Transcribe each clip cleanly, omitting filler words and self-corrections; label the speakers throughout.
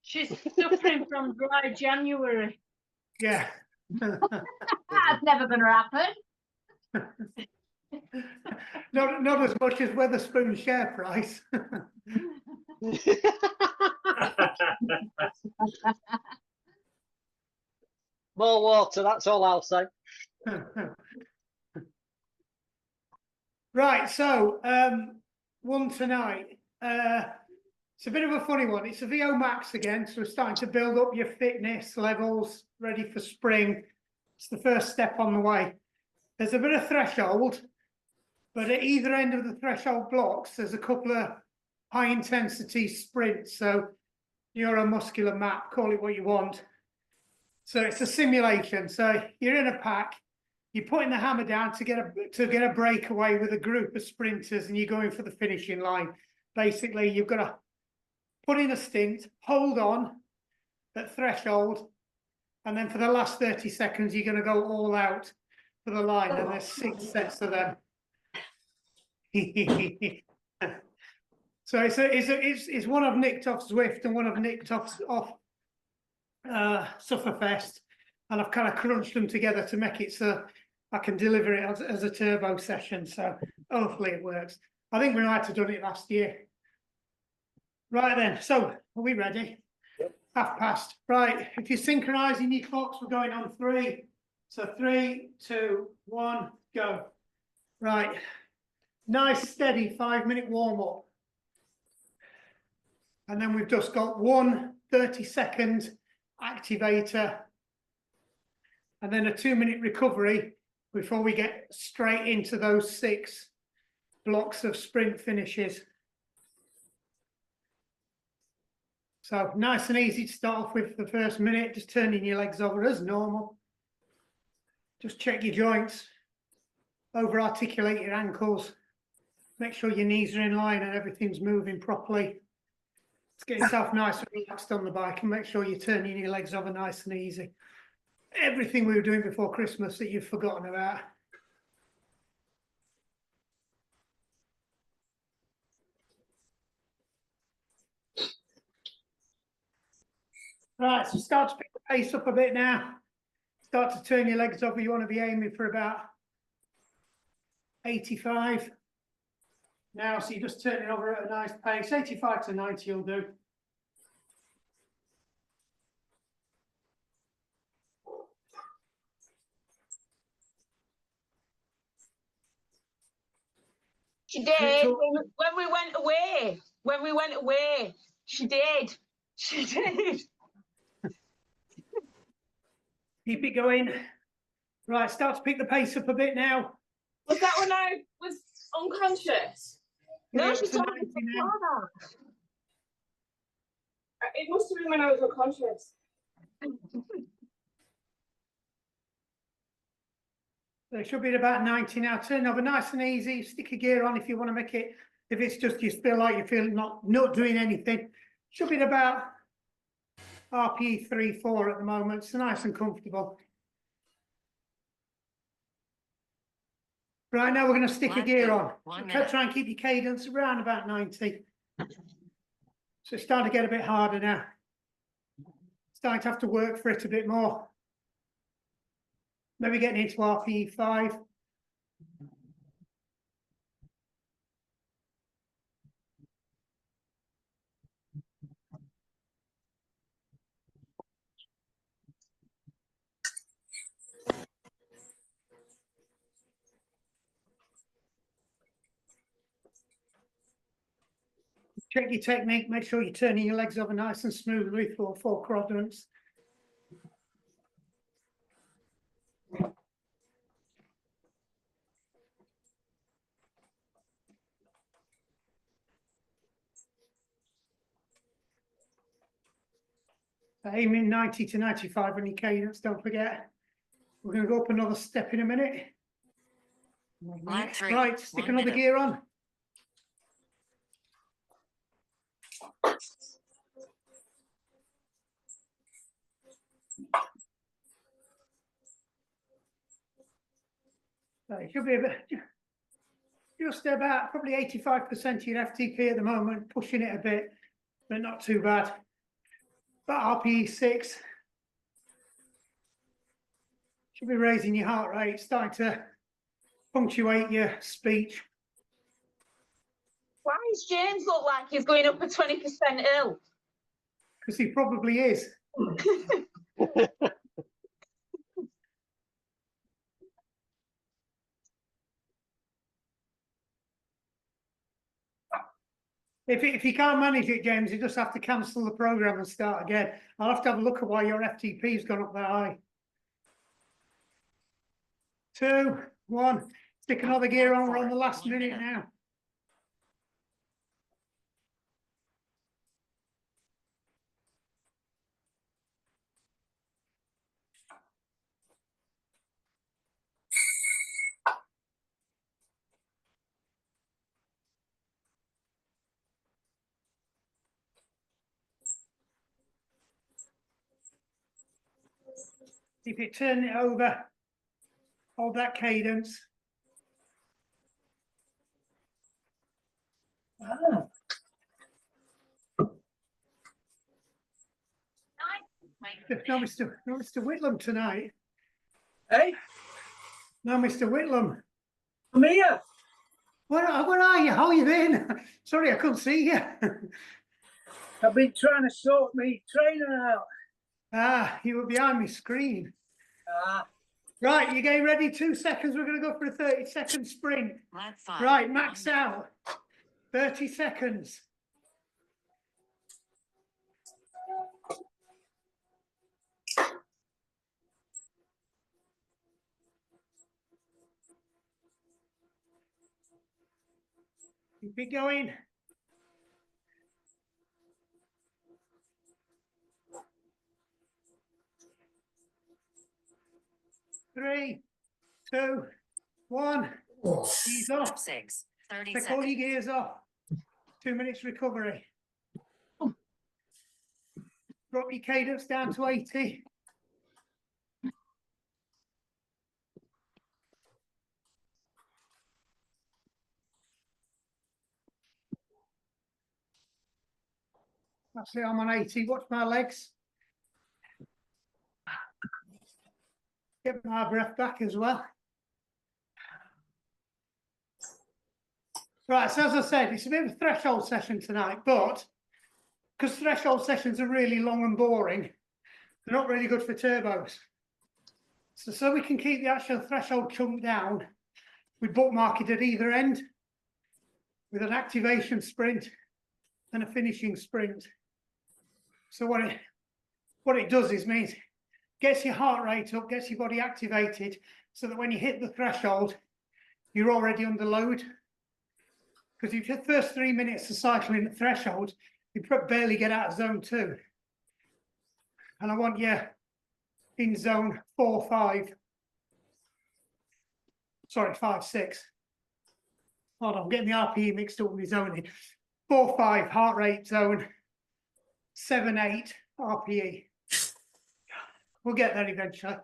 Speaker 1: She's suffering from dry January.
Speaker 2: Yeah.
Speaker 3: That's never going to happen.
Speaker 2: Not as much as Wetherspoon's share price.
Speaker 4: More water, that's all I'll say.
Speaker 2: Right, so one tonight. It's a bit of a funny one. It's a VO Max again, so we're starting to build up your fitness levels, ready for spring. It's the first step on the way. There's a bit of threshold, but at either end of the threshold blocks, there's a couple of high intensity sprints. So neuromuscular map, call it what you want. So it's a simulation. So you're in a pack, you're putting the hammer down to get a breakaway with a group of sprinters, and you're going for the finishing line. Basically, you've got to put in a stint, hold on at threshold, and then for the last 30 seconds, you're going to go all out for the line, and there's 6 sets of them. So it's one of nicked off Zwift and one of nicked off Sufferfest, and I've kind of crunched them together to make it so I can deliver it as a turbo session. So hopefully it works. I think we might have done it last year. Right then, so are we ready?
Speaker 4: Yep.
Speaker 2: 1:30. Right, if you're synchronizing your clocks, we're going on 3. So 3, 2, 1, go. Right, nice steady 5-minute warm up. And then we've just got 1 30-second activator, and then a 2-minute recovery before we get straight into those 6 blocks of sprint finishes. So nice and easy to start off with the first minute, just turning your legs over as normal. Just check your joints, over articulate your ankles, make sure your knees are in line and everything's moving properly. Let's get yourself nice and relaxed on the bike, and make sure you're turning your legs over nice and easy. Everything we were doing before Christmas that you've forgotten about. Right, so start to pick the pace up a bit now. Start to turn your legs over. You want to be aiming for about 85. Now, so you just turn it over at a nice pace. 85 to 90 will do.
Speaker 3: She did. When we went away, she did. She did.
Speaker 2: Keep it going. Right, start to pick the pace up a bit now.
Speaker 5: Was that when I was unconscious?
Speaker 3: No,
Speaker 2: Get
Speaker 3: she's
Speaker 2: up to
Speaker 3: told me
Speaker 2: 90 now.
Speaker 3: before that.
Speaker 5: It must have been when I was unconscious.
Speaker 2: So it should be at about 90 now. Turn over nice and easy. Stick a gear on if you want to make it. If it's just you feel like you're feeling not doing anything. Should be at about RPE 3-4 at the moment. It's nice and comfortable. Right, now we're going to stick a gear on. Try and keep your cadence around about 90. So it's starting to get a bit harder now. Starting to have to work for it a bit more. Maybe getting into RPE 5. Check your technique, make sure you're turning your legs over nice and smoothly for 4 quadrants. Aiming 90 to 95 on your cadence, don't forget. We're going to go up another step in a minute. Right, stick another gear on. So it should be a bit, just about probably 85% of your FTP at the moment, pushing it a bit, but not too bad. About RPE 6. Should be raising your heart rate, starting to punctuate your speech.
Speaker 3: Why does James look like he's going up a 20% ill?
Speaker 2: Because he probably is. If you can't manage it, James, you just have to cancel the program and start again. I'll have to have a look at why your FTP's gone up that high. 2, 1. Stick another gear on. We're on the last minute now. If you turn it over, hold that cadence. No, Mr. Whitlam tonight.
Speaker 6: Hey,
Speaker 2: No, Mr. Whitlam.
Speaker 6: I'm here.
Speaker 2: Where are you? How you been? Sorry, I couldn't see you.
Speaker 6: I've been trying to sort me trainer out.
Speaker 2: Ah, you were behind my screen.
Speaker 6: Ah,
Speaker 2: Right, you getting ready? 2 seconds. We're going to go for a 30-second sprint. Right, max out. 30 seconds. Keep it going. Three, 2, 1. Ease off.
Speaker 7: 6, 30
Speaker 2: Take all
Speaker 7: seconds.
Speaker 2: your gears off. 2 minutes recovery. Drop your cadence down to 80. That's it, I'm on 80. Watch my legs. Get my breath back as well. Right, so as I said, it's a bit of a threshold session tonight, but because threshold sessions are really long and boring, they're not really good for turbos. So we can keep the actual threshold chunk down, we bookmark it at either end with an activation sprint and a finishing sprint. So what it does is means gets your heart rate up, gets your body activated, so that when you hit the threshold, you're already under load. Because if your first 3 minutes of cycling at threshold, you barely get out of zone 2. And I want you in zone 4, 5. Sorry, 5, 6. Hold on, I'm getting the RPE mixed up with my zoning. 4, 5 heart rate zone. 7, 8 RPE. We'll get there eventually.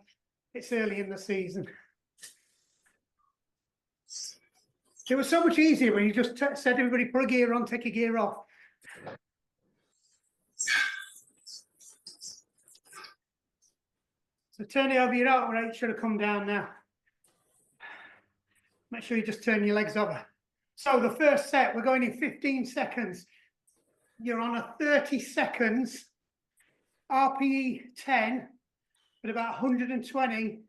Speaker 2: It's early in the season. It was so much easier when you just said everybody put a gear on, take a gear off. So turn it over, your heart rate should have come down now. Make sure you just turn your legs over. So the first set, we're going in 15 seconds. You're on a 30 seconds, RPE 10, at about 120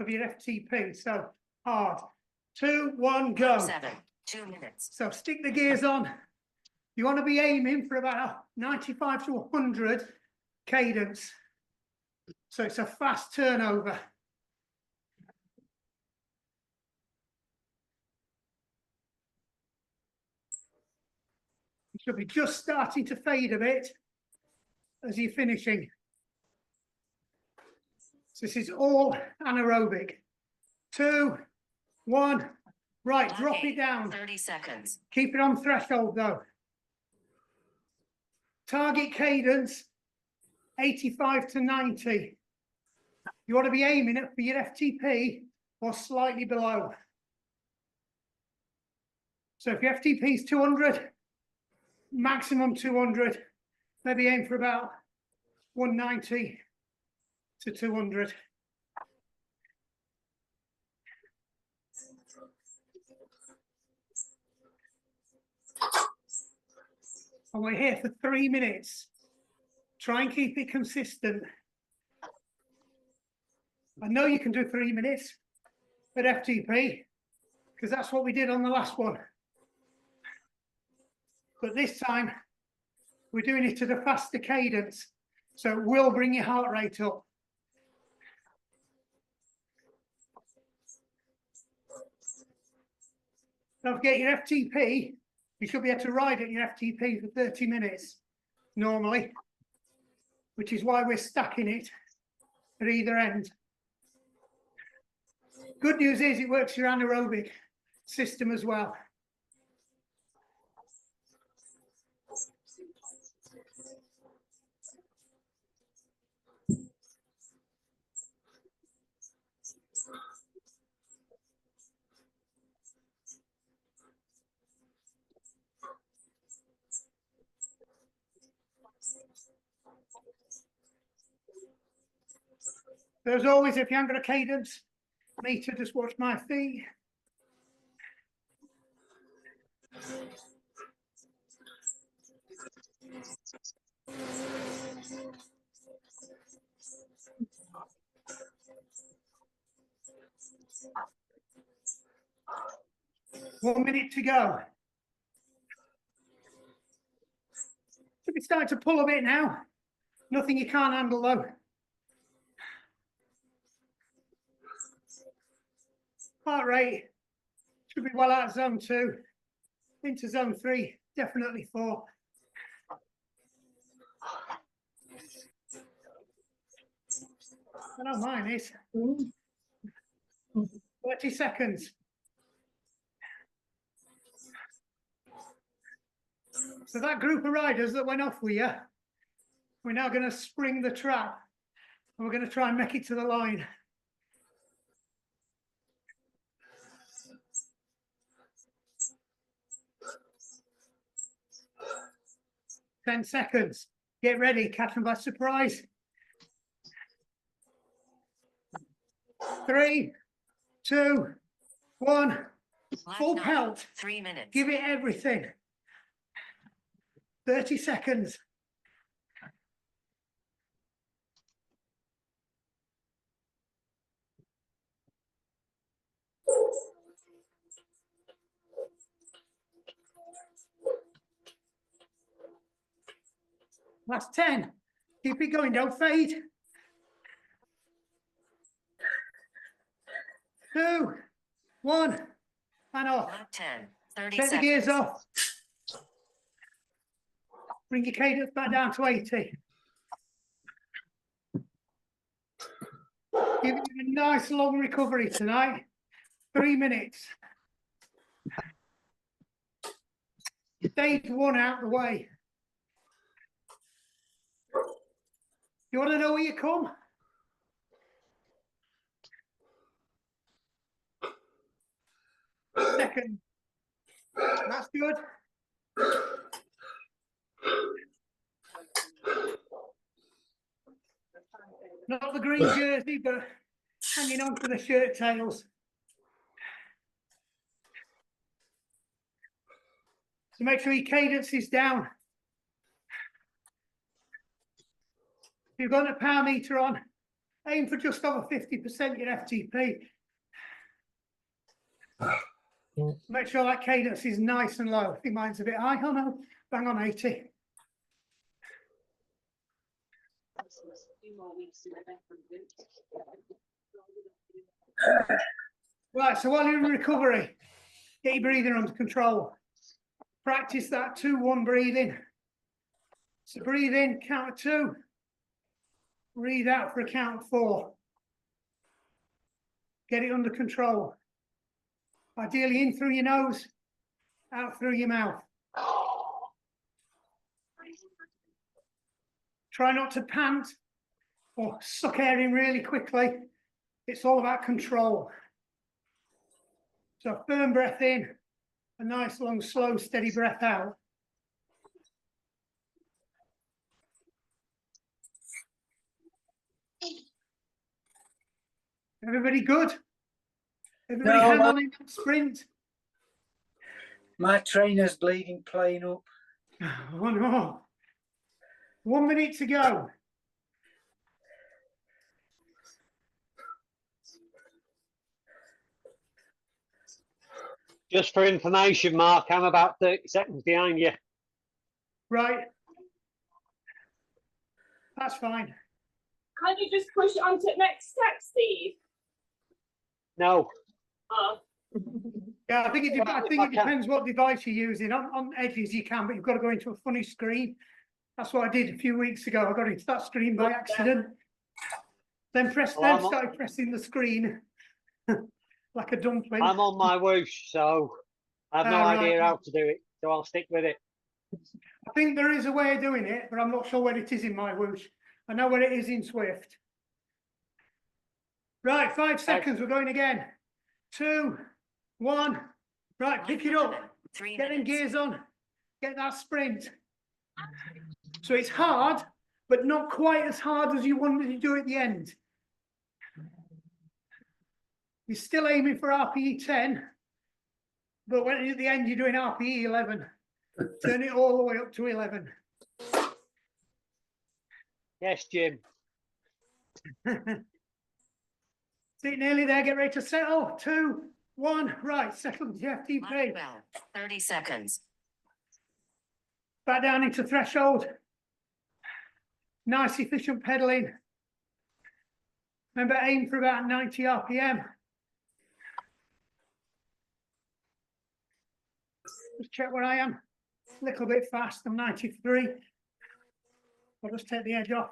Speaker 2: of your FTP. So hard. 2, 1, go.
Speaker 7: 7, 2 minutes.
Speaker 2: So stick the gears on. You want to be aiming for about 95 to 100 cadence. So it's a fast turnover. You should be just starting to fade a bit as you're finishing. So this is all anaerobic. 2, 1. Right, drop it down.
Speaker 7: 30 seconds.
Speaker 2: Keep it on threshold though. Target cadence, 85 to 90. You want to be aiming it for your FTP or slightly below. So if your FTP is 200, maximum 200, maybe aim for about 190 to 200. And we're here for 3 minutes. Try and keep it consistent. I know you can do 3 minutes at FTP because that's what we did on the last one. But this time we're doing it at a faster cadence. So it will bring your heart rate up. Don't forget your FTP. You should be able to ride at your FTP for 30 minutes normally, which is why we're stacking it at either end. Good news is it works your anaerobic system as well. As always, if you haven't got a cadence meter, just watch my feet. One minute to go. Should be starting to pull a bit now. Nothing you can't handle though. Heart rate should be well out of zone 2. Into zone 3, definitely 4. I know mine is. 30 seconds. So that group of riders that went off with you, we're now going to spring the trap and we're going to try and make it to the line. Ten seconds. Get ready, catch them by surprise. 3, 2, 1.
Speaker 7: Lap
Speaker 2: Full
Speaker 7: 9,
Speaker 2: pelt.
Speaker 7: 3 minutes.
Speaker 2: Give it everything. 30 seconds. Last 10. Keep it going, don't fade. 2, 1, and off.
Speaker 7: Lap 10, 30
Speaker 2: Take the
Speaker 7: seconds.
Speaker 2: gears off. Bring your cadence back down to 80. Give it a nice long recovery tonight. 3 minutes. Stage 1 out the way. You want to know where you come? Second. That's good. Not the green jersey, but hanging on to the shirt tails. So make sure your cadence is down. If you've got a power meter on, aim for just over 50% your FTP. Make sure that cadence is nice and low. I think mine's a bit high. Oh no, bang on 80. Right, so while you're in recovery, get your breathing under control. Practice that 2-1 breathing. So breathe in, count of 2. Breathe out for a count of 4. Get it under control. Ideally in through your nose, out through your mouth. Try not to pant or suck air in really quickly. It's all about control. So firm breath in, a nice long, slow, steady breath out. Everybody good? Everybody
Speaker 6: No,
Speaker 2: hang
Speaker 6: man.
Speaker 2: on in that sprint.
Speaker 6: My trainer's bleeding playing up.
Speaker 2: Oh no. 1 minute to go.
Speaker 4: Just for information, Mark, I'm about 30 seconds behind you.
Speaker 2: Right. That's fine.
Speaker 5: Can't you just push it on to the next step, Steve?
Speaker 4: No.
Speaker 5: Oh.
Speaker 2: Yeah, I think it,
Speaker 4: Well,
Speaker 2: I
Speaker 4: if
Speaker 2: think
Speaker 4: I
Speaker 2: it
Speaker 4: can-
Speaker 2: depends what device you're using. On Edges you can, but you've got to go into a funny screen. That's what I did a few weeks ago. I got into that screen by accident. Then
Speaker 4: Well,
Speaker 2: started pressing the screen like a dumpling.
Speaker 4: I'm on my whoosh, so I have no idea
Speaker 2: Right.
Speaker 4: how to do it. So I'll stick with it.
Speaker 2: I think there is a way of doing it, but I'm not sure where it is in my whoosh. I know where it is in Swift. Right, 5 seconds. We're going again. 2, 1. Right, pick it up.
Speaker 7: 3
Speaker 2: Get them
Speaker 7: minutes.
Speaker 2: gears on. Get that sprint. So it's hard, but not quite as hard as you wanted to do at the end. You're still aiming for RPE 10, but when at the end you're doing RPE 11. Turn it all the way up to 11.
Speaker 4: Yes, Jim.
Speaker 2: See, nearly there. Get ready to settle. 2, 1. Right, settle the FTP.
Speaker 7: 12, 30 seconds.
Speaker 2: Back down into threshold. Nice, efficient pedaling. Remember, aim for about 90 RPM. Just check where I am. A little bit fast. I'm 93. I'll just take the edge off.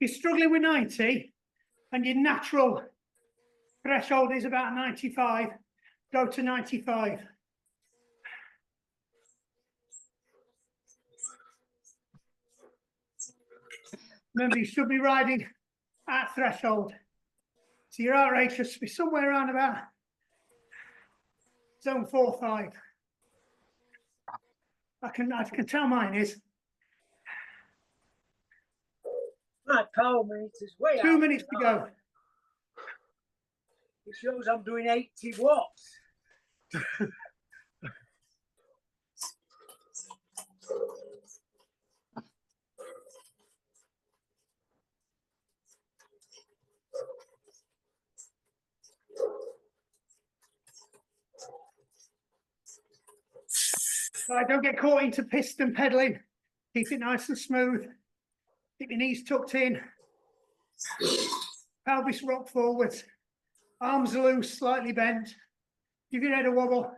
Speaker 2: If you're struggling with 90 and your natural threshold is about 95, go to 95. Remember, you should be riding at threshold. So your heart rate should be somewhere around about zone 4, 5. I can tell mine is.
Speaker 6: My power meter's way
Speaker 2: 2
Speaker 6: out
Speaker 2: minutes to go.
Speaker 6: It shows I'm doing 80 watts.
Speaker 2: Right, don't get caught into piston pedaling. Keep it nice and smooth. Keep your knees tucked in. Pelvis rock forwards. Arms loose, slightly bent. Give your head a wobble.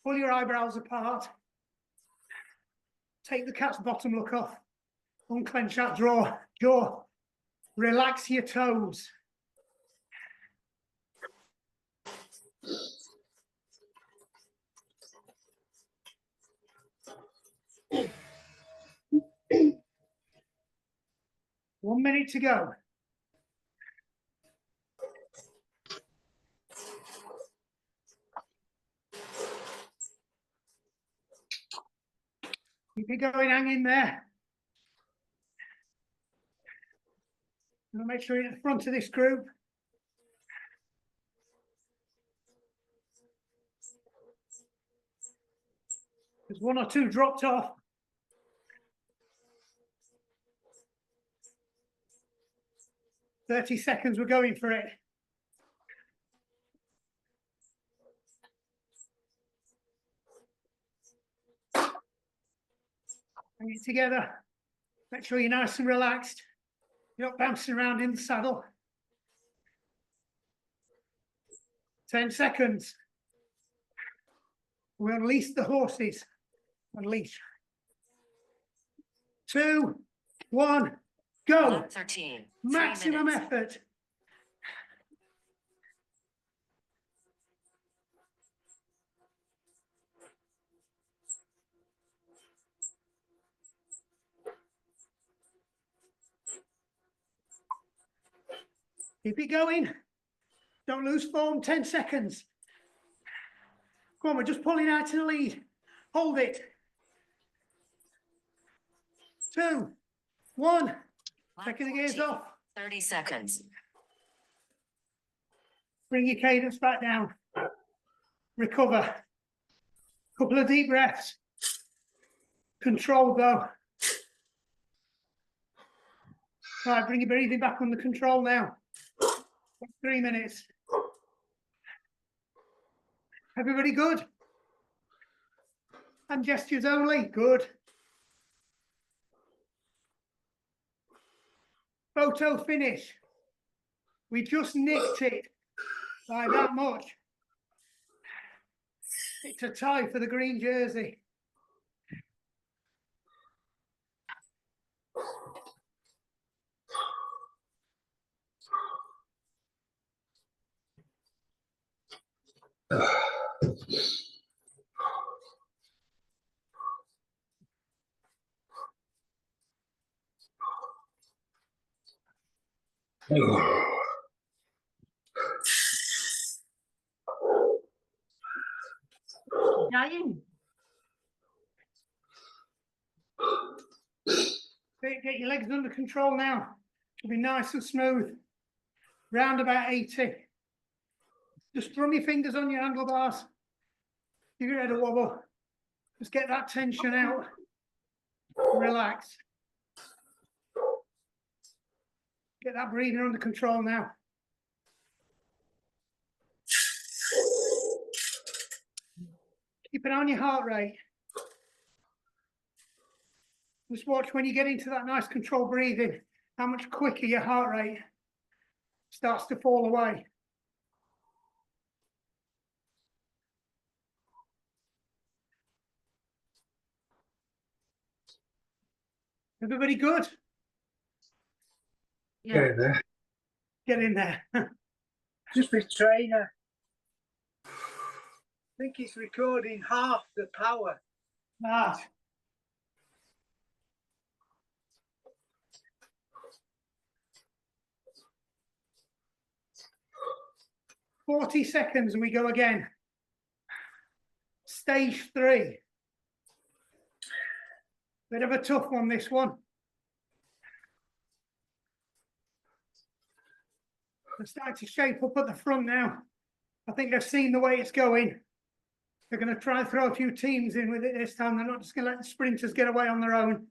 Speaker 2: Pull your eyebrows apart. Take the cat's bottom look off. Unclench that jaw. Relax your toes. One minute to go. Keep it going, hang in there. Make sure you're at the front of this group. There's 1 or 2 dropped off. "30 seconds, we're going for it. Bring it together. Make sure you're nice and relaxed. You're not bouncing around in the saddle. 10 seconds. We unleash the horses. Unleash. 2, 1, go.
Speaker 7: 13. 3
Speaker 2: Maximum
Speaker 7: minutes.
Speaker 2: effort. Keep it going. Don't lose form. 10 seconds. Come on, we're just pulling out to the lead. Hold it. 2, 1. Taking the gears
Speaker 7: 14,
Speaker 2: off.
Speaker 7: 30 seconds.
Speaker 2: Bring your cadence back down. Recover. Couple of deep breaths. Control though. Right, bring your breathing back under control now. 3 minutes. Everybody good? Hand gestures only. Good. Photo finish. We just nicked it by that much. It's a tie for the green jersey.
Speaker 1: Dying.
Speaker 2: Get your legs under control now. It'll be nice and smooth. Round about 80. Just drum your fingers on your handlebars. Give your head a wobble. Just get that tension out. Relax. Get that breathing under control now. Keep an eye on your heart rate. Just watch when you get into that nice controlled breathing, how much quicker your heart rate starts to fall away. Everybody good?
Speaker 1: Yeah.
Speaker 2: Get in there.
Speaker 6: Just the trainer. I think it's recording half the power.
Speaker 2: Nice. "40 seconds and we go again. Stage 3. Bit of a tough one, this one. They're starting to shape up at the front now. I think they've seen the way it's going. They're going to try and throw a few teams in with it this time. They're not just going to let the sprinters get away on their own.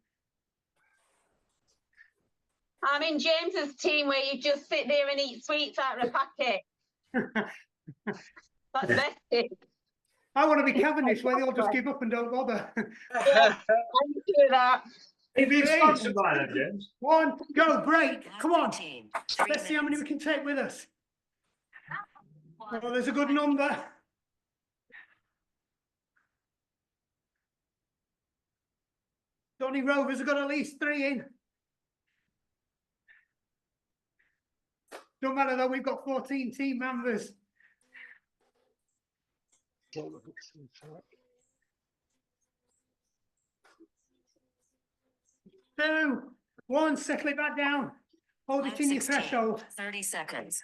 Speaker 3: I'm in James's team where you just sit there and eat sweets out of a packet. That's best.
Speaker 2: I want to be Cavendish where they all just give up and don't bother.
Speaker 3: Yeah, I do that.
Speaker 2: Are you
Speaker 8: sponsored by them, James?
Speaker 2: 1, go, break. Come on.
Speaker 7: 15,
Speaker 2: Let's see how many we can take with us. Oh, there's a good number. Donny Rovers have got at least 3 in. Don't matter though, we've got 14 team members. 2, 1, settle it back down. Hold it in your
Speaker 7: 16,
Speaker 2: threshold.
Speaker 7: 30 seconds.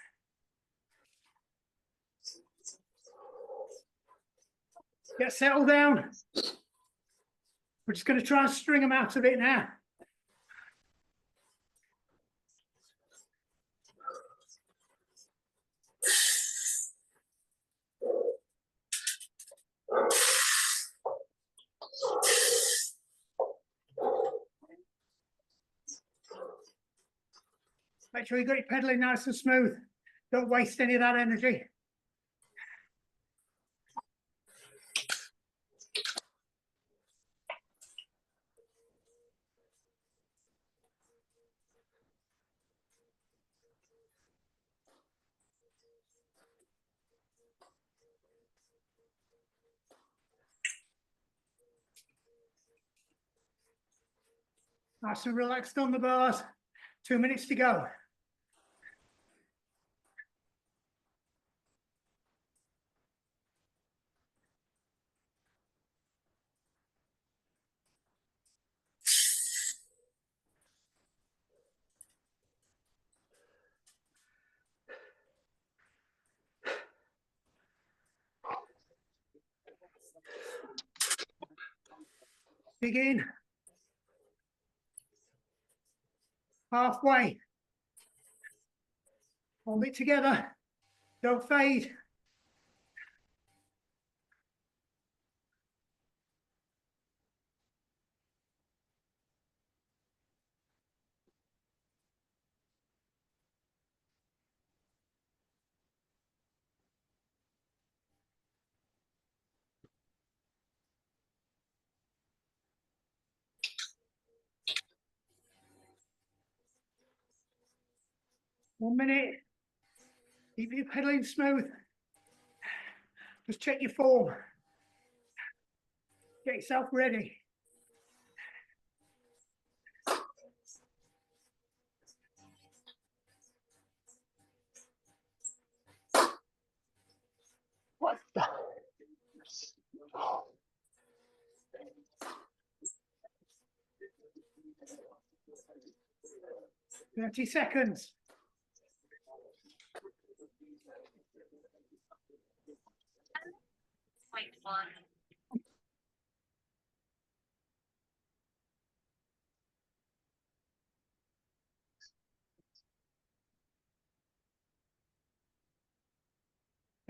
Speaker 2: Get settled down. We're just going to try and string them out of it now. Make sure you got your pedaling nice and smooth. Don't waste any of that energy. Nice and relaxed on the bars. 2 minutes to go. Begin. halfway. Hold it together. Don't fade. One minute. Keep your pedaling smooth. Just check your form. Get yourself ready.
Speaker 4: What the?
Speaker 2: 30 seconds.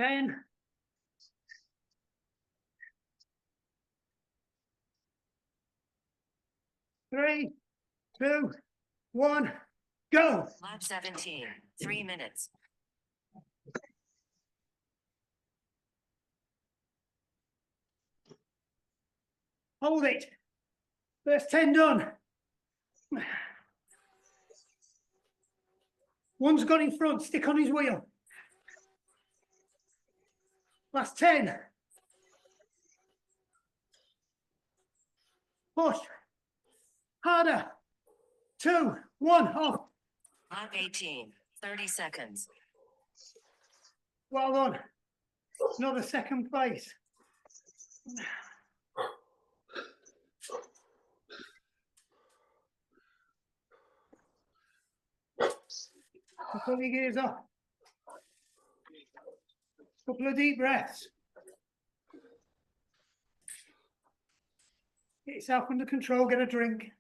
Speaker 2: Ten. 3, 2, 1, go.
Speaker 7: Lap 17. 3 minutes.
Speaker 2: Hold it. First 10 done. One's gone in front, stick on his wheel. Last 10. Push. Harder. 2, 1, off.
Speaker 7: Lap 18. 30 seconds.
Speaker 2: Well done. Another second place. Pull your gears off. Couple of deep breaths. Get yourself under control, get a drink.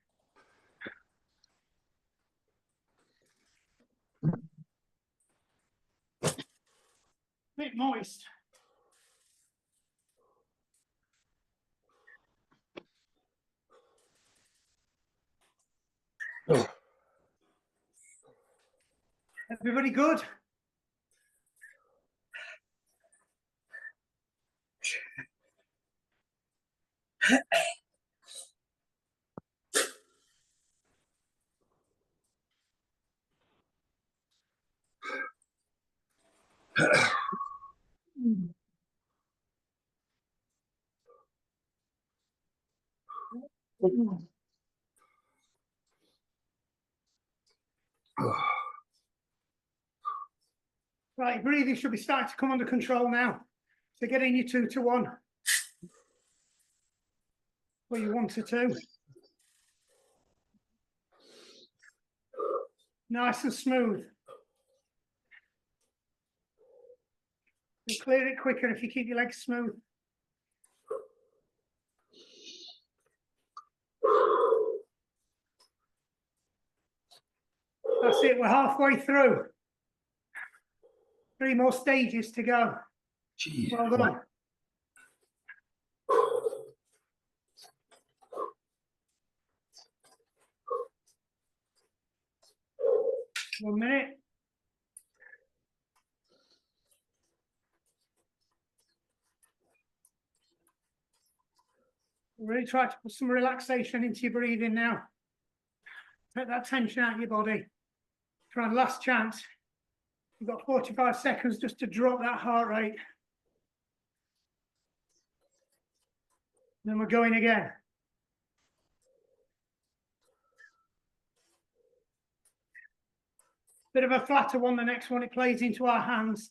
Speaker 2: Bit moist. Everybody good? Right, breathing should be starting to come under control now. So get in your 2 to 1. Or your 1 to 2. Nice and smooth. You'll clear it quicker if you keep your legs smooth. That's it, we're halfway through. 3 more stages to go.
Speaker 8: Jeez.
Speaker 2: Well done. One minute. Really try to put some relaxation into your breathing now. Take that tension out of your body. Try and last chance. You've got 45 seconds just to drop that heart rate. Then we're going again. Bit of a flatter one, the next one, it plays into our hands.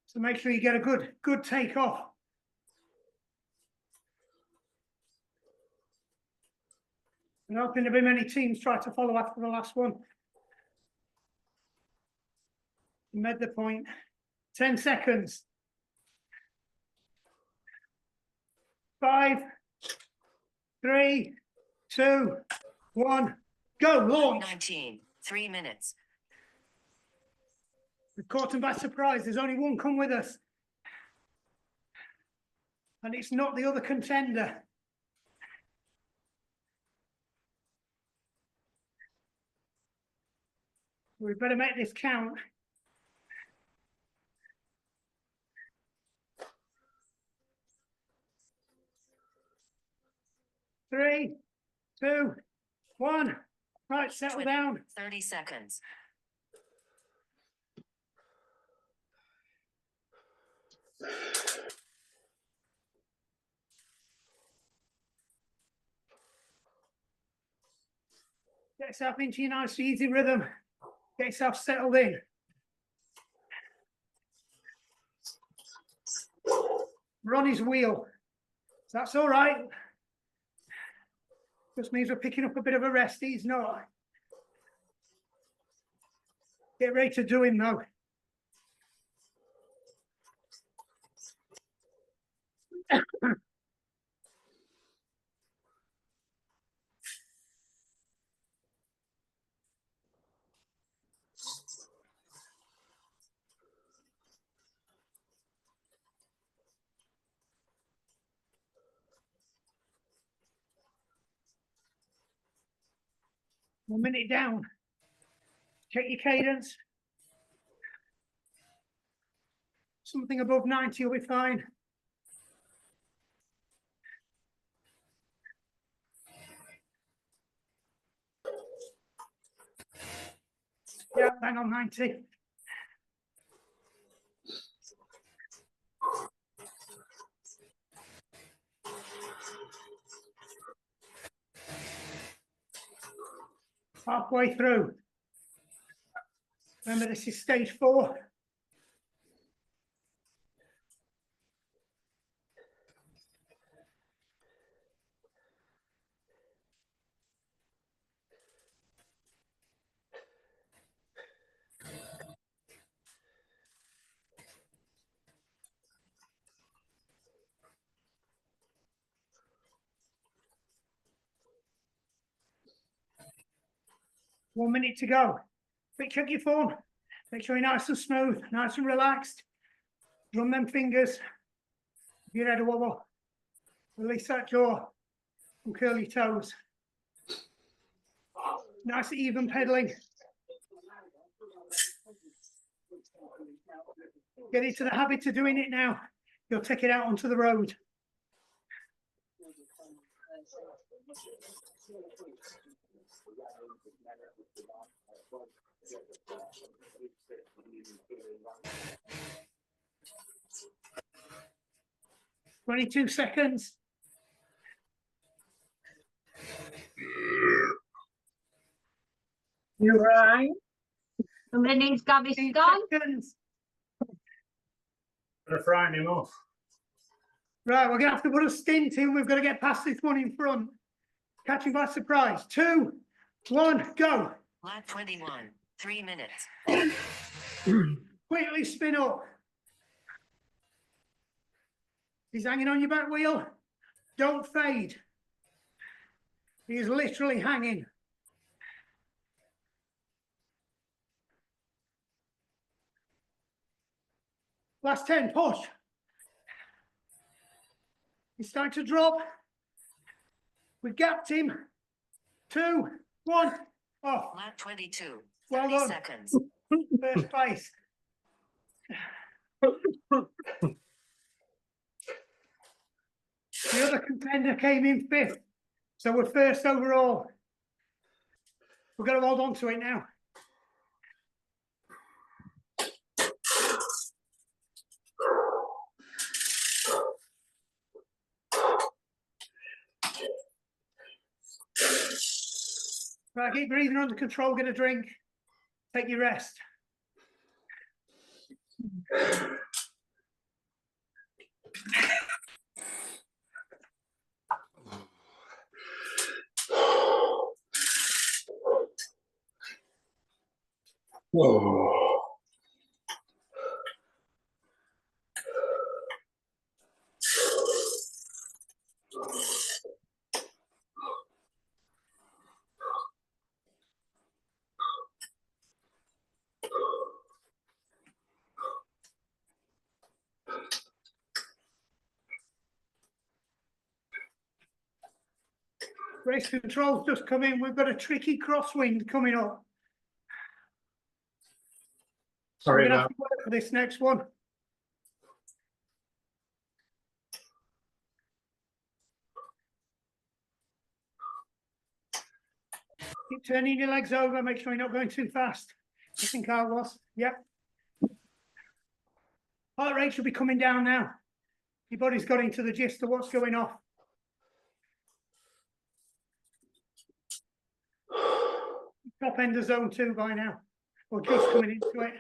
Speaker 2: So make sure you get a good take off. I'm hoping there'll be many teams try to follow after the last one. You made the point. 10 seconds. 5, 3, 2, 1, go, launch.
Speaker 7: 19, 3 minutes.
Speaker 2: We've caught them by surprise. There's only one come with us. And it's not the other contender. We better make this count. Three, 2, 1. Right, settle down.
Speaker 7: 30 seconds.
Speaker 2: Get yourself into your nice easy rhythm. Get yourself settled in. We're on his wheel. So that's all right. Just means we're picking up a bit of a rest. He's not. Get ready to do him though. One minute down. Check your cadence. Something above 90 will be fine. Yeah, bang on 90. Halfway through. Remember, this is stage 4. One minute to go. Quick check your form. Make sure you're nice and smooth, nice and relaxed. Run them fingers. If you're ready to wobble, release that jaw and curl your toes. Nice even pedaling. Get into the habit of doing it now. You'll take it out onto the road. "22 seconds.
Speaker 6: You right?
Speaker 3: And then he's Gabby
Speaker 2: 15
Speaker 3: Scott.
Speaker 2: seconds.
Speaker 8: Gonna frighten him off.
Speaker 2: Right, we're going to have to put a stint in. We've got to get past this one in front. Catch him by surprise. 2, 1, go.
Speaker 7: Lap 21, 3 minutes.
Speaker 2: Quickly spin up. He's hanging on your back wheel. Don't fade. He's literally hanging. Last 10, push. He's starting to drop. We've gapped him. 2, 1, off.
Speaker 7: Lap 22,
Speaker 2: Well
Speaker 7: 30
Speaker 2: done.
Speaker 7: seconds.
Speaker 2: First place. The other contender came in 5th. So we're first overall. We've got to hold on to it now. Right, keep breathing under control, get a drink, take your rest.
Speaker 8: Whoa.
Speaker 2: Race control's just come in. We've got a tricky crosswind coming up. So we're
Speaker 8: Sorry
Speaker 2: gonna have
Speaker 8: about
Speaker 2: to work for this next one. Keep turning your legs over, make sure you're not going too fast. I think I was. Yep. Heart rate should be coming down now. Your body's got into the gist of what's going off. Top end of zone 2 by now, or just coming into it.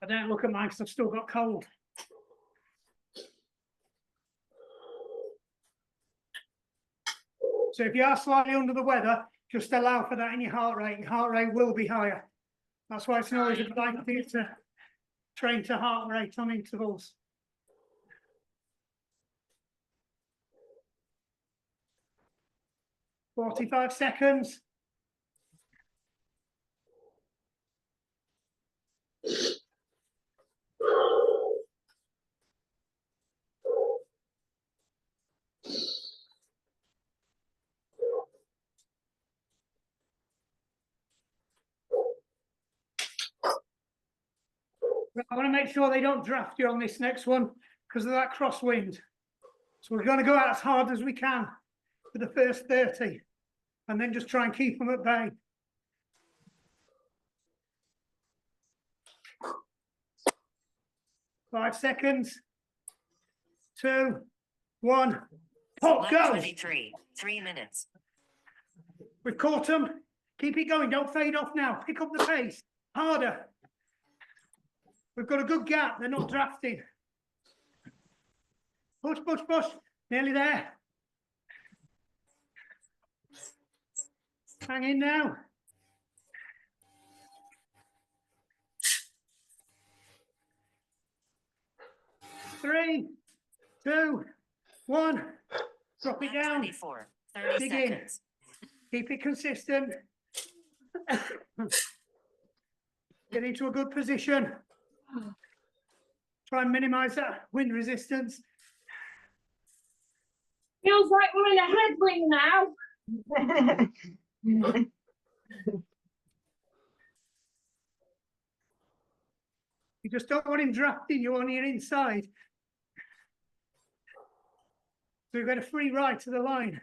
Speaker 2: I don't look at mine because I've still got cold. So if you are slightly under the weather, just allow for that in your heart rate. Your heart rate will be higher. That's why it's always a good idea to train to heart rate on intervals. "45 seconds. I want to make sure they don't draft you on this next one because of that crosswind. So we're going to go out as hard as we can for the first 30 and then just try and keep them at bay. "5 seconds. 2, 1. Pop,
Speaker 7: Lap
Speaker 2: go.
Speaker 7: 23. 3 minutes.
Speaker 2: We've caught them. Keep it going. Don't fade off now. Pick up the pace. Harder. We've got a good gap. They're not drafting. Push, push, push. Nearly there. Hang in now. Three, 2, 1. Drop it
Speaker 7: Lap
Speaker 2: down.
Speaker 7: 24. 30
Speaker 2: Dig in.
Speaker 7: seconds.
Speaker 2: Keep it consistent. Get into a good position. Try and minimize that wind resistance.
Speaker 5: Feels like we're in a headwind now.
Speaker 2: You just don't want him drafting you on your inside. So we've got a free ride to the line.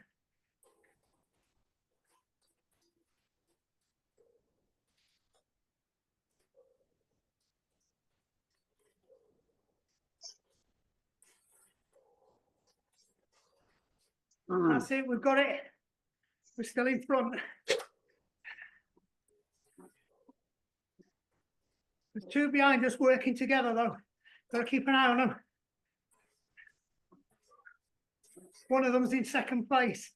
Speaker 2: That's it, we've got it. We're still in front. There's 2 behind us working together though. Got to keep an eye on them. One of them's in second place.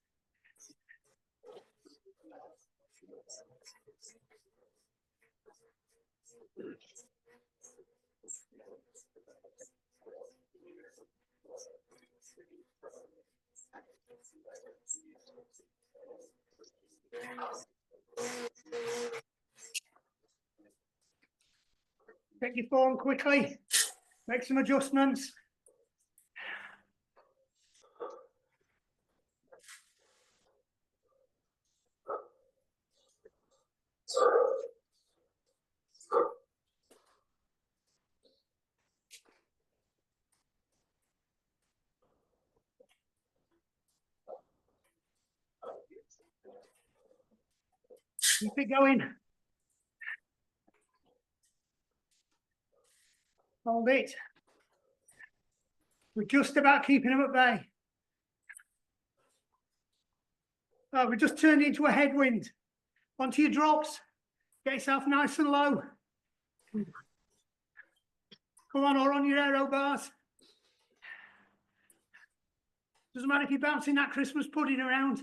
Speaker 2: Check your form quickly. Make some adjustments. Keep it going. Hold it. We're just about keeping them at bay. Oh, we just turned into a headwind. Onto your drops. Get yourself nice and low. Come on, or on your aero bars. Doesn't matter if you're bouncing that Christmas pudding around.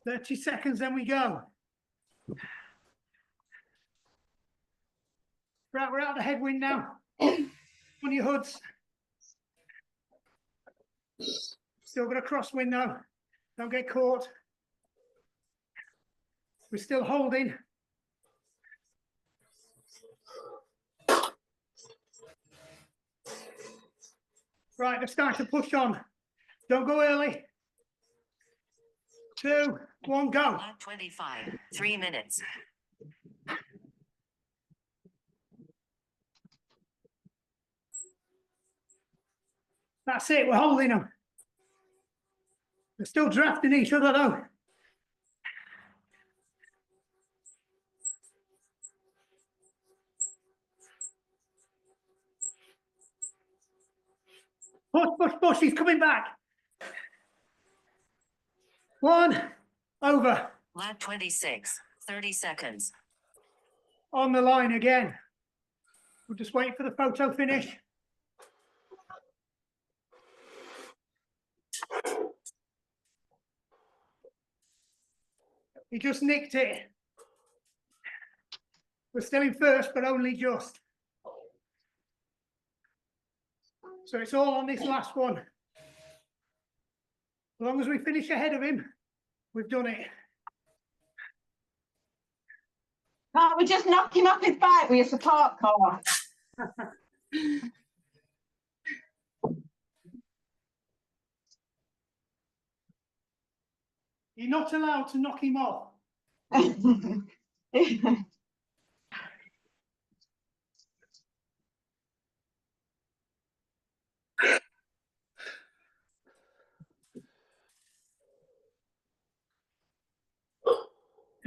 Speaker 2: "30 seconds, then we go. Right, we're out of the headwind now. On your hoods. Still got a crosswind though. Don't get caught. We're still holding. Right, they're starting to push on. Don't go early. 2, 1, go.
Speaker 7: Lap 25, 3 minutes.
Speaker 2: That's it, we're holding them. They're still drafting each other though. Push, push, push, he's coming back. 1, over.
Speaker 7: Lap 26, 30 seconds.
Speaker 2: On the line again. We'll just wait for the photo finish. He just nicked it. We're still in first, but only just. So it's all on this last one. As long as we finish ahead of him, we've done it.
Speaker 3: Can't we just knock him off his bike with a support car?
Speaker 2: You're not allowed to knock him off.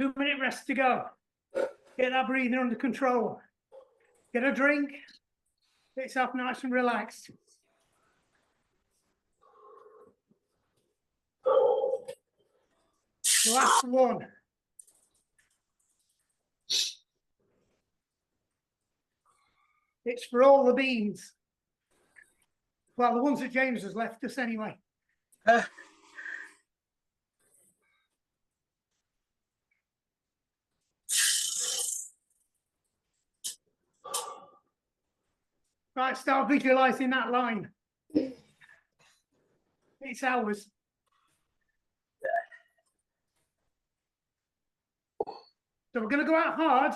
Speaker 2: 2-minute rest to go. Get that breathing under control. Get a drink. Get yourself nice and relaxed. Last one. It's for all the beans. Well, the ones that James has left us anyway. Right, start visualizing that line. It's ours. So we're going to go out hard,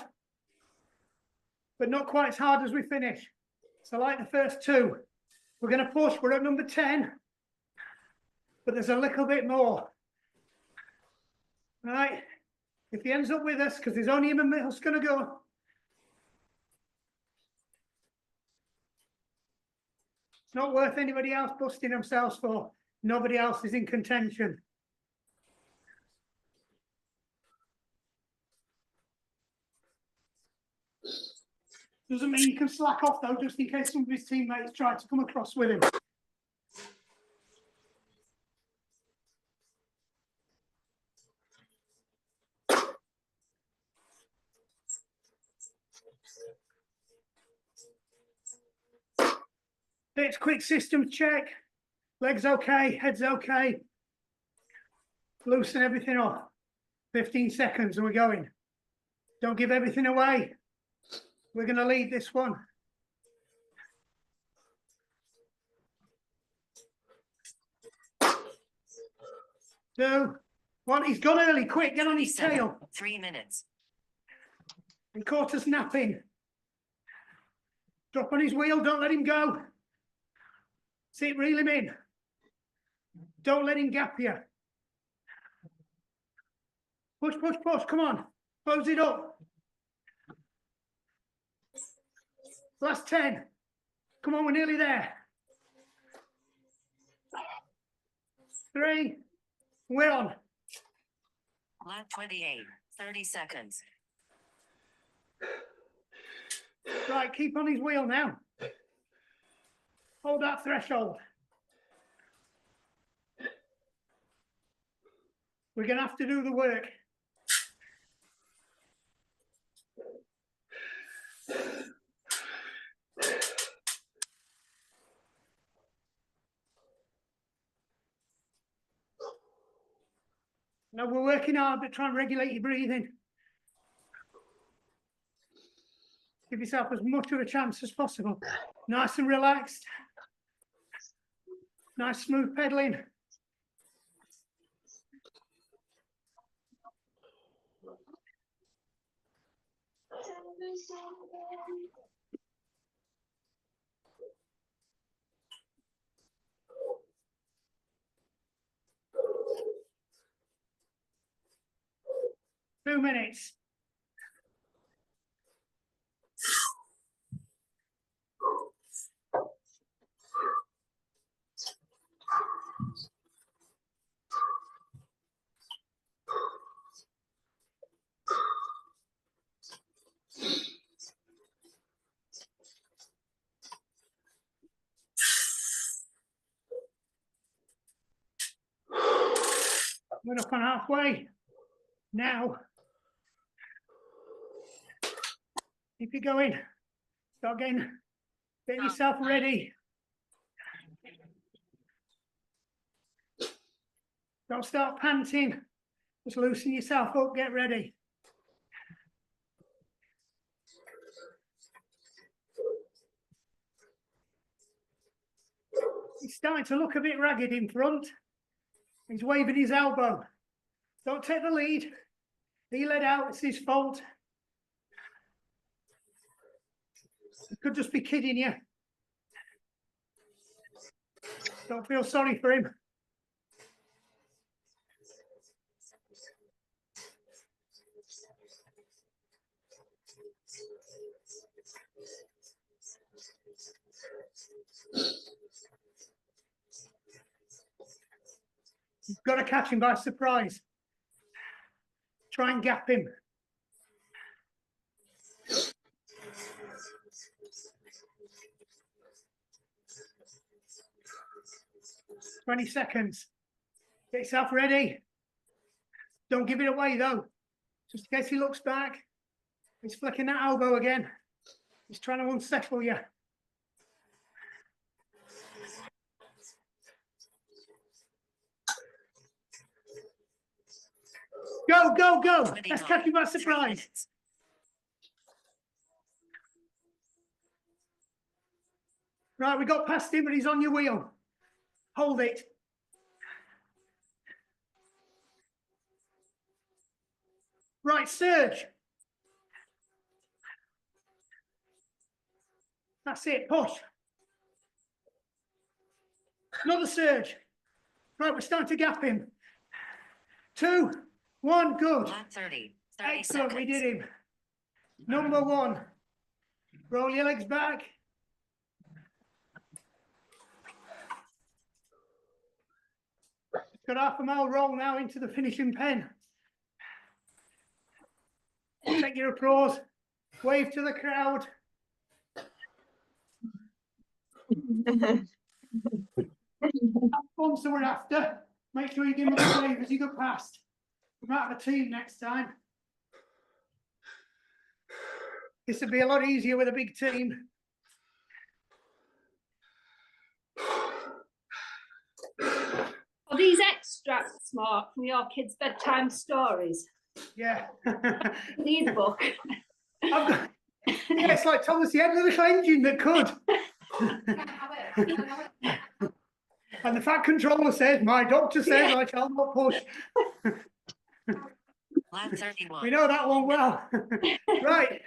Speaker 2: but not quite as hard as we finish. So like the first 2, we're going to push. We're at number 10, but there's a little bit more. Right? If he ends up with us, because there's only him and us going to go. It's not worth anybody else busting themselves for. Nobody else is in contention. Doesn't mean you can slack off though, just in case some of his teammates try to come across with him. It's quick systems check. Legs okay, head's okay. Loosen everything off. 15 seconds and we're going. Don't give everything away. We're going to lead this one. Two, one. He's gone early. Quick, get on his
Speaker 7: 37,
Speaker 2: tail.
Speaker 7: 3 minutes.
Speaker 2: And caught us napping. Drop on his wheel. Don't let him go. See, reel him in. Don't let him gap you. Push, push, push. Come on. Close it up. Last 10. Come on, we're nearly there. 3. We're on.
Speaker 7: Lap 28, 30 seconds.
Speaker 2: Right, keep on his wheel now. Hold that threshold. We're going to have to do the work. No, we're working hard, but try and regulate your breathing. Give yourself as much of a chance as possible. Nice and relaxed. Nice smooth pedaling. 2 minutes. We're up on halfway. Now, keep it going. Start getting yourself ready. Don't start panting. Just loosen yourself up, get ready. He's starting to look a bit ragged in front. He's waving his elbow. Don't take the lead. He led out, it's his fault. He could just be kidding you. Don't feel sorry for him. You've got to catch him by surprise. Try and gap him. "20 seconds. Get yourself ready. Don't give it away though. Just in case he looks back. He's flicking that elbow again. He's trying to unsettle you. Go, go, go. Let's catch him by surprise. Right, we got past him, but he's on your wheel. Hold it. Right, surge. That's it, push. Another surge. Right, we're starting to gap him. 2, 1, good.
Speaker 7: Lap 30
Speaker 2: Excellent, we
Speaker 7: seconds.
Speaker 2: did him. Number 1. Roll your legs back. Got half a mile roll now into the finishing pen. Take your applause. Wave to the crowd. Have fun, so we're after. Make sure you give me a wave as you go past. We're out of a team next time. This would be a lot easier with a big team.
Speaker 1: Are these extracts, Mark, from your kids' bedtime stories?
Speaker 2: Yeah.
Speaker 1: Need a book.
Speaker 2: I've got, yeah, it's like Thomas, he had a little engine that could. And the fat controller says, my doctor says I shall not push.
Speaker 7: Lap 31.
Speaker 2: We know that one well. Right.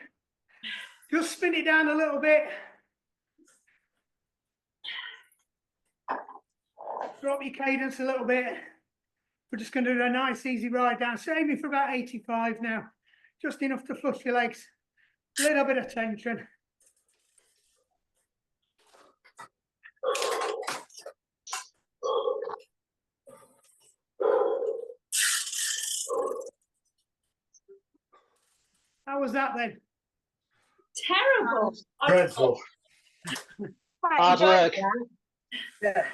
Speaker 2: Just spin it down a little bit. Drop your cadence a little bit. We're just going to do a nice easy ride down. So aiming for about 85 now. Just enough to flush your legs. A little bit of tension. How was that then?
Speaker 1: Terrible.
Speaker 8: Dreadful.
Speaker 4: Hard work.
Speaker 6: Yeah.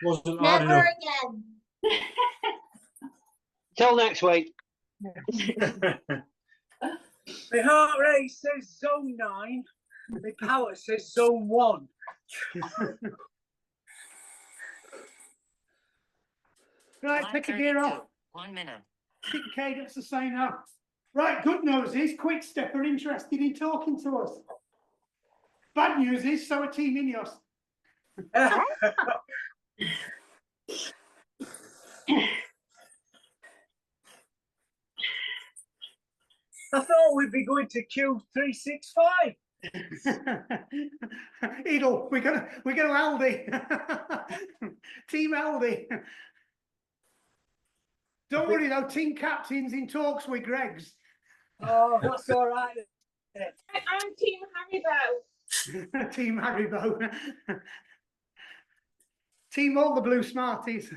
Speaker 8: Wasn't hard enough.
Speaker 3: again.
Speaker 4: Till next week.
Speaker 6: My heart rate says zone 9. My power says zone 1.
Speaker 2: Right,
Speaker 7: Lap
Speaker 2: take a gear
Speaker 7: 32.
Speaker 2: off.
Speaker 7: 1 minute.
Speaker 2: Keep the cadence the same now. Right, good news is Quick Step are interested in talking to us. Bad news is so are Team Ineos.
Speaker 6: thought we'd be going to Q365.
Speaker 2: Edel, we're gonna Aldi. Team Aldi. Don't worry though, team captain's in talks with Greg's.
Speaker 6: Oh, that's all right.
Speaker 5: I'm Team Haribo.
Speaker 2: Team Haribo. Team all the blue Smarties.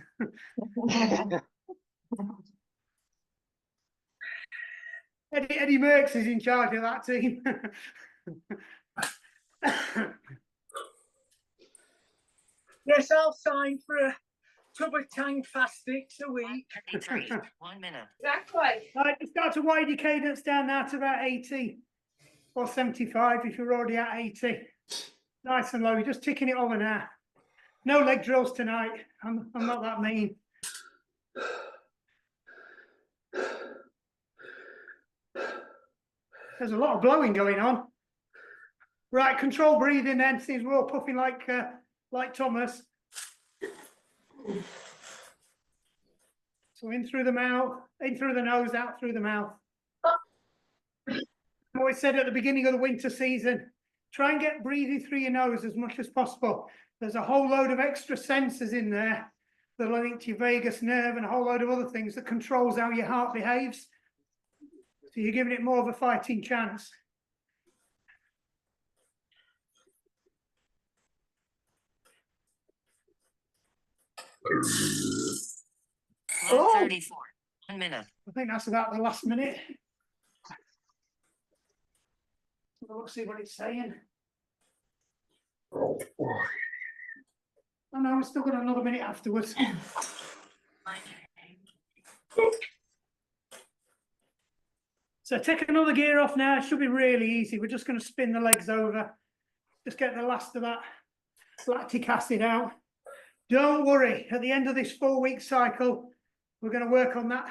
Speaker 2: Eddie Merckx is in charge of that team.
Speaker 6: Yes, I'll sign for a tub of Tang Fastics a week.
Speaker 7: 33, 1 minute.
Speaker 5: Exactly.
Speaker 2: Right, start to widen your cadence down now to about 80 or 75 if you're already at 80. Nice and low, you're just ticking it over now. No leg drills tonight. I'm not that mean. There's a lot of blowing going on. Right, control breathing then, since we're all puffing like Thomas. So in through the mouth, in through the nose, out through the mouth. I always said at the beginning of the winter season, try and get breathing through your nose as much as possible. There's a whole load of extra sensors in there that are linked to your vagus nerve and a whole load of other things that controls how your heart behaves. So you're giving it more of a fighting chance.
Speaker 7: Lap 34, 1 minute.
Speaker 2: I think that's about the last minute. Let's see what it's saying. Oh no, we've still got another minute afterwards. So take another gear off now. It should be really easy. We're just going to spin the legs over. Just get the last of that lactic acid out. Don't worry, at the end of this 4-week cycle, we're going to work on that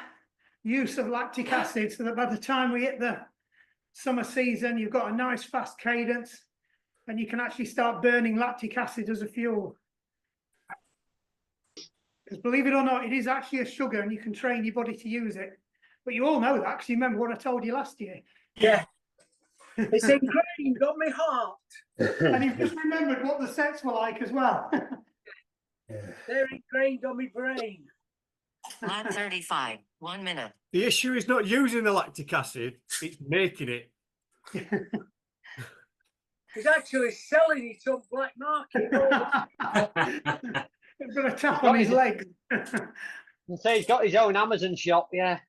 Speaker 2: use of lactic acid so that by the time we hit the summer season, you've got a nice fast cadence and you can actually start burning lactic acid as a fuel. Because believe it or not, it is actually a sugar and you can train your body to use it. But you all know that because you remember what I told you last year.
Speaker 6: Yeah. It's ingrained on my heart.
Speaker 2: And you've just remembered what the sets were like as well.
Speaker 6: They're ingrained on my brain.
Speaker 7: Lap 35, 1 minute.
Speaker 8: The issue is not using the lactic acid, it's making it.
Speaker 6: He's actually selling it on black market.
Speaker 2: He's got a tap on his leg.
Speaker 4: And say he's got his own Amazon shop, yeah.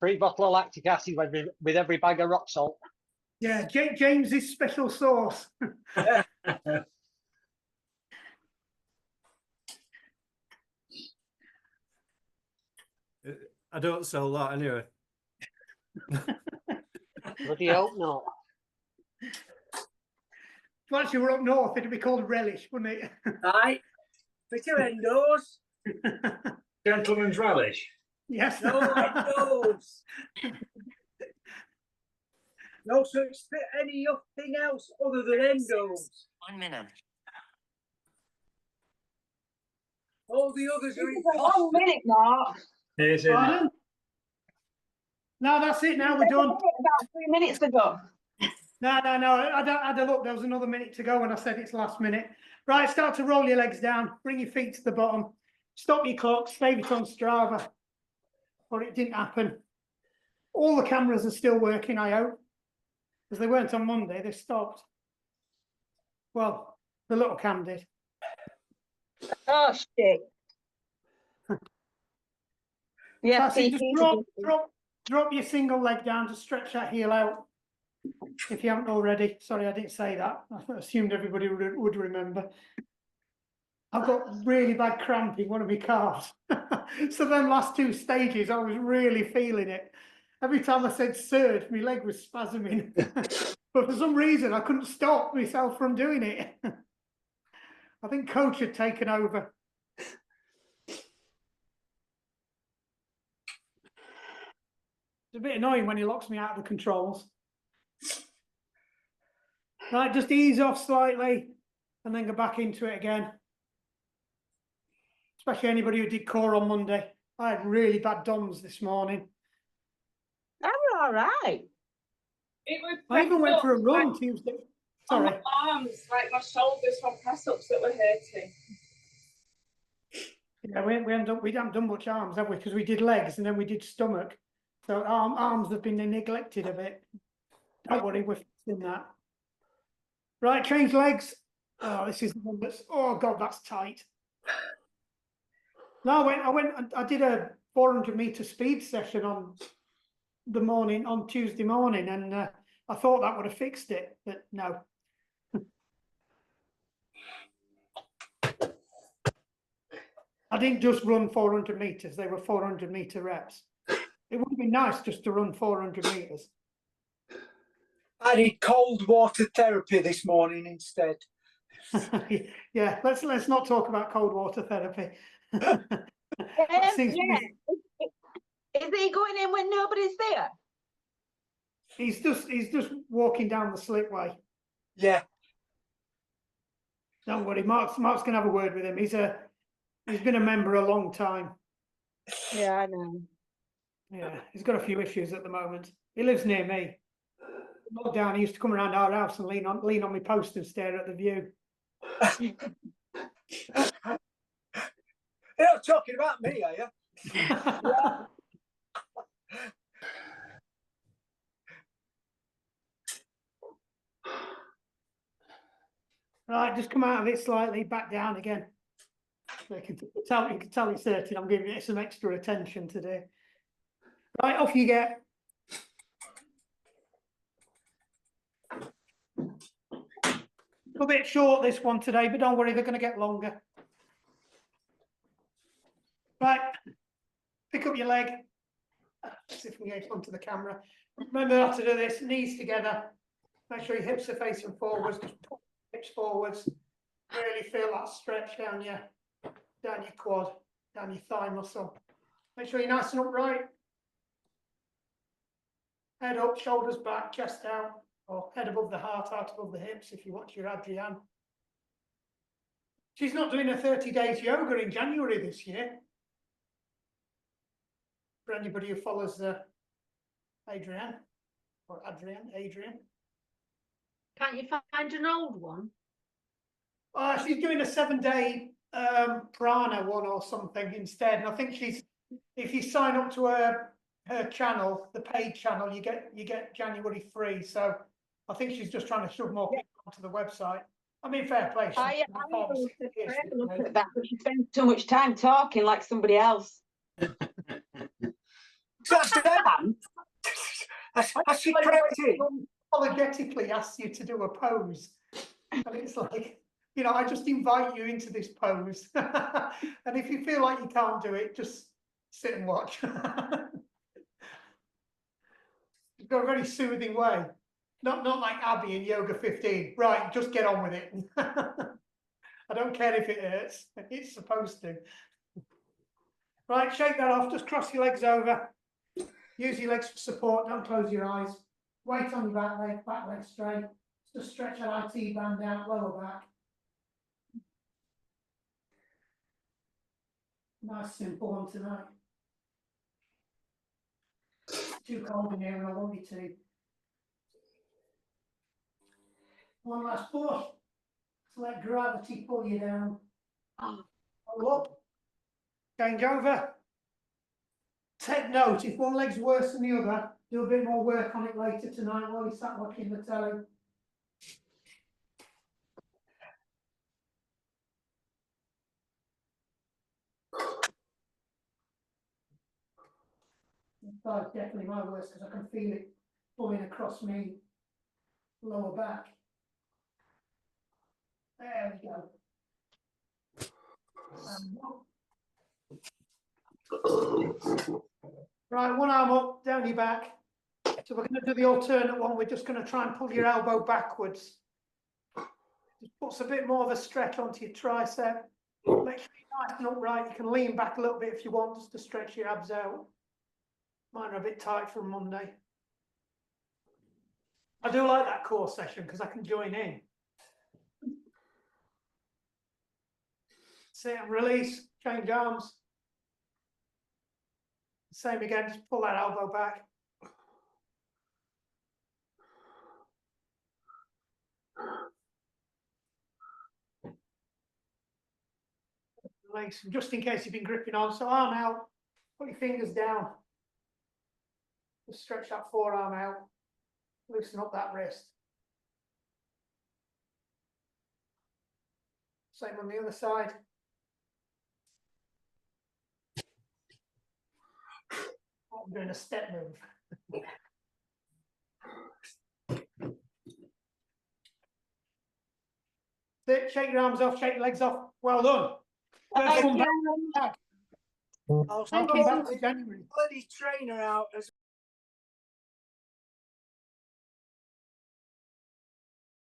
Speaker 4: Free bottle of lactic acid with every bag of rock salt.
Speaker 2: Yeah, James's special sauce.
Speaker 8: I don't sell that anyway.
Speaker 4: Bloody hope not.
Speaker 2: If actually we're up north, it'd be called relish, wouldn't it?
Speaker 6: Right. Put your endos.
Speaker 8: Gentleman's relish.
Speaker 2: Yes.
Speaker 6: No endos. No such anything else other than endos.
Speaker 7: 1 minute.
Speaker 6: All the others are
Speaker 3: This is a long minute, Mark.
Speaker 8: Here's it.
Speaker 2: Pardon? No, that's it now, we're done.
Speaker 3: About 3 minutes to go.
Speaker 2: No, I had a look, there was another minute to go when I said it's last minute. Right, start to roll your legs down, bring your feet to the bottom, stop your clock, save it on Strava, or it didn't happen. All the cameras are still working, I hope, because they weren't on Monday, they stopped. Well, the little cam did.
Speaker 3: Oh, shit. Yeah,
Speaker 2: That's it, just drop your single leg down to stretch that heel out. If you haven't already, sorry, I didn't say that. I assumed everybody would remember. I've got really bad cramp in one of my calves. So then last 2 stages, I was really feeling it. Every time I said surge, my leg was spasming. But for some reason, I couldn't stop myself from doing it. I think coach had taken over. It's a bit annoying when he locks me out of the controls. Right, just ease off slightly and then go back into it again. especially anybody who did core on Monday. I had really bad DOMs this morning.
Speaker 3: I'm all right.
Speaker 5: It was
Speaker 2: I even went for a run
Speaker 5: like,
Speaker 2: Tuesday.
Speaker 5: on
Speaker 2: Sorry.
Speaker 5: my arms, like my shoulders from press ups that were hurting.
Speaker 2: Yeah, we haven't done much arms, have we? Because we did legs and then we did stomach. So arms have been neglected a bit. Don't worry, we're fixing that. Right, change legs. Oh, this is the one that's, oh God, that's tight. No, I did a 400-meter speed session on Tuesday morning, and I thought that would have fixed it, but no. I didn't just run 400 meters, they were 400-meter reps. It would have been nice just to run 400 meters.
Speaker 6: I did cold water therapy this morning instead.
Speaker 2: Yeah, let's not talk about cold water therapy. Seems to
Speaker 3: Yeah.
Speaker 2: be-
Speaker 3: Is he going in when nobody's there?
Speaker 2: he's just walking down the slipway.
Speaker 6: Yeah,
Speaker 2: Don't worry, Mark's gonna have a word with him. He's been a member a long time.
Speaker 3: Yeah, I know.
Speaker 2: Yeah, he's got a few issues at the moment. He lives near me. Lockdown, he used to come around our house and lean on my post and stare at the view.
Speaker 6: you're not talking about me, are you?
Speaker 2: Right, just come out of it slightly, back down again. So you can tell it's hurting. I'm giving it some extra attention today. Right, off you get. A bit short this one today, but don't worry, they're going to get longer. Right, pick up your leg. Let's see if we can get onto the camera. Remember how to do this, knees together. Make sure your hips are facing forwards, just pull your hips forwards. Really feel that stretch down your quad, down your thigh muscle. Make sure you're nice and upright. Head up, shoulders back, chest down, or head above the heart, heart above the hips if you watch your Adrienne. She's not doing a 30 days yoga in January this year. For anybody who follows Adrienne.
Speaker 1: Can't you find an old one?
Speaker 2: She's doing a 7-day prana one or something instead. And I think if you sign up to her channel, the paid channel, you get January free. So I think she's just trying to shove more people onto the website. I mean, fair play.
Speaker 3: I look at that, but she spends too much time talking like somebody else.
Speaker 6: Has she corrected?
Speaker 2: Apologetically asks you to do a pose, and it's like, you know, I just invite you into this pose, and if you feel like you can't do it, just sit and watch. You've got a very soothing way, not like Abby in Yoga 15. Right, just get on with it. I don't care if it hurts. It's supposed to. Right, shake that off. Just cross your legs over. Use your legs for support. Don't close your eyes. Weight on your back leg straight. Just stretch that IT band out, lower back. Nice simple one tonight. Too cold in here and I want you to. One last push. Let gravity pull you down. Pull up. Change over. Take note, if one leg's worse than the other, do a bit more work on it later tonight while you sat watching the telly. That's definitely my worst because I can feel it pulling across me lower back. There we go. Right, one arm up, down your back. So we're going to do the alternate one. We're just going to try and pull your elbow backwards. Just puts a bit more of a stretch onto your tricep. Make sure you're nice and upright. You can lean back a little bit if you want, just to stretch your abs out. Mine are a bit tight from Monday. I do like that core session because I can join in. Sit and release, change arms. Same again, just pull that elbow back. Release, and just in case you've been gripping on, so arm out, put your fingers down. Just stretch that forearm out, loosen up that wrist. Same on the other side. I'm doing a step move. Shake your arms off, shake your legs off. Well done. First one back.
Speaker 6: I'll
Speaker 2: I'll
Speaker 6: sort
Speaker 2: keep that to January.
Speaker 6: bloody trainer out as